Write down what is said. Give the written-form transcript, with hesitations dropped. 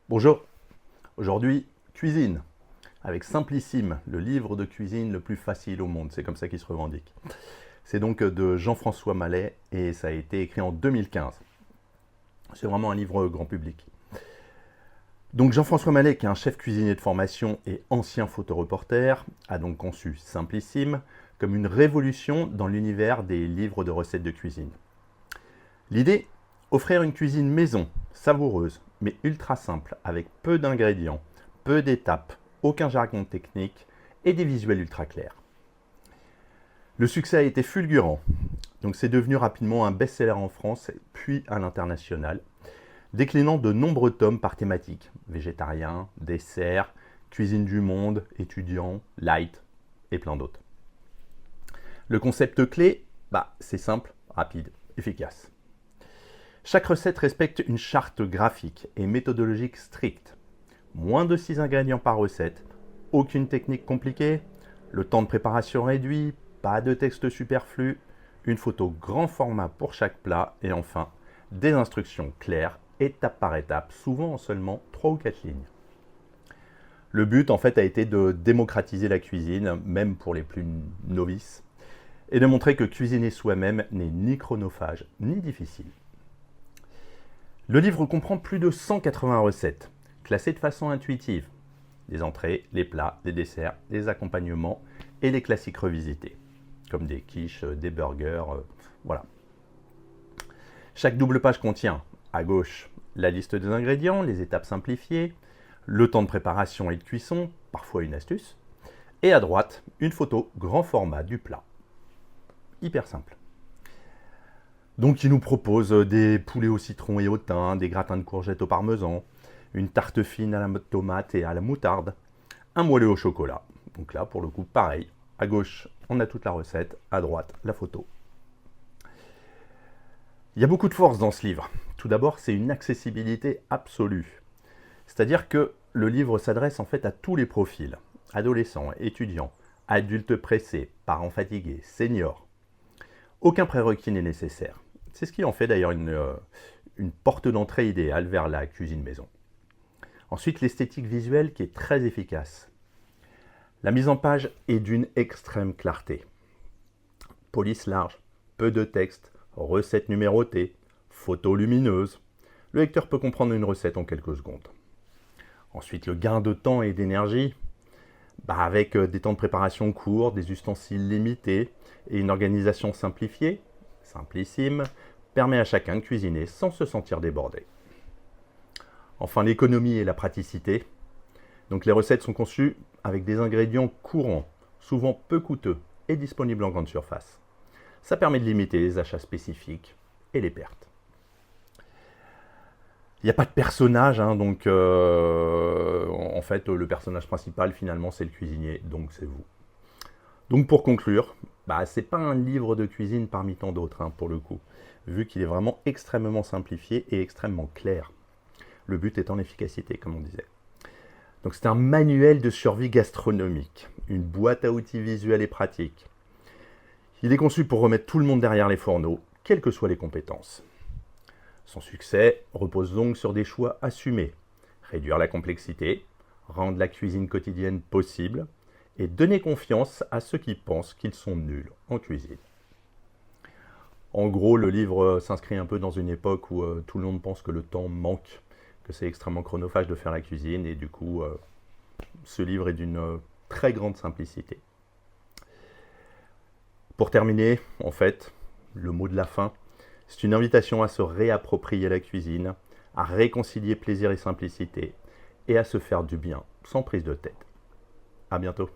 Bonjour, aujourd'hui cuisine, avec Simplissime, le livre de cuisine le plus facile au monde, c'est comme ça qu'il se revendique. C'est donc de Jean-François Mallet et ça a été écrit en 2015. C'est vraiment un livre grand public. Donc Jean-François Mallet, qui est un chef cuisinier de formation et ancien photoreporter, a donc conçu Simplissime comme une révolution dans l'univers des livres de recettes de cuisine. L'idée, offrir une cuisine maison, savoureuse, mais ultra simple, avec peu d'ingrédients, peu d'étapes, aucun jargon technique et des visuels ultra clairs. Le succès a été fulgurant, donc c'est devenu rapidement un best-seller en France, puis à l'international, déclinant de nombreux tomes par thématique, végétarien, dessert, cuisine du monde, étudiant, light et plein d'autres. Le concept clé, c'est simple, rapide, efficace. Chaque recette respecte une charte graphique et méthodologique stricte. Moins de 6 ingrédients par recette, aucune technique compliquée, le temps de préparation réduit, pas de texte superflu, une photo grand format pour chaque plat et enfin des instructions claires, étape par étape, souvent en seulement 3 ou 4 lignes. Le but en fait a été de démocratiser la cuisine, même pour les plus novices, et de montrer que cuisiner soi-même n'est ni chronophage ni difficile. Le livre comprend plus de 180 recettes, classées de façon intuitive. Les entrées, les plats, les desserts, les accompagnements et les classiques revisités, comme des quiches, des burgers, voilà. Chaque double page contient, à gauche, la liste des ingrédients, les étapes simplifiées, le temps de préparation et de cuisson, parfois une astuce, et à droite, une photo grand format du plat. Hyper simple. Donc il nous propose des poulets au citron et au thym, des gratins de courgettes au parmesan, une tarte fine à la tomate et à la moutarde, un moelleux au chocolat. Donc là, pour le coup, pareil. À gauche, on a toute la recette, à droite, la photo. Il y a beaucoup de force dans ce livre. Tout d'abord, c'est une accessibilité absolue. C'est-à-dire que le livre s'adresse en fait à tous les profils. Adolescents, étudiants, adultes pressés, parents fatigués, seniors. Aucun prérequis n'est nécessaire. C'est ce qui en fait d'ailleurs une porte d'entrée idéale vers la cuisine maison. Ensuite, l'esthétique visuelle qui est très efficace. La mise en page est d'une extrême clarté. Police large, peu de texte, recettes numérotées, photos lumineuses. Le lecteur peut comprendre une recette en quelques secondes. Ensuite, le gain de temps et d'énergie, avec des temps de préparation courts, des ustensiles limités et une organisation simplifiée, Simplissime, permet à chacun de cuisiner sans se sentir débordé. Enfin, l'économie et la praticité. Donc les recettes sont conçues avec des ingrédients courants, souvent peu coûteux et disponibles en grande surface. Ça permet de limiter les achats spécifiques et les pertes. Il n'y a pas de personnage, donc en fait le personnage principal finalement c'est le cuisinier, donc c'est vous. Donc pour conclure, c'est pas un livre de cuisine parmi tant d'autres pour le coup, vu qu'il est vraiment extrêmement simplifié et extrêmement clair. Le but étant l'efficacité, comme on disait. Donc c'est un manuel de survie gastronomique, une boîte à outils visuelle et pratique. Il est conçu pour remettre tout le monde derrière les fourneaux, quelles que soient les compétences. Son succès repose donc sur des choix assumés. Réduire la complexité, rendre la cuisine quotidienne possible et donner confiance à ceux qui pensent qu'ils sont nuls en cuisine. En gros, le livre s'inscrit un peu dans une époque où tout le monde pense que le temps manque, que c'est extrêmement chronophage de faire la cuisine et du coup, ce livre est d'une très grande simplicité. Pour terminer, en fait, le mot de la fin, c'est une invitation à se réapproprier la cuisine, à réconcilier plaisir et simplicité et à se faire du bien sans prise de tête. À bientôt.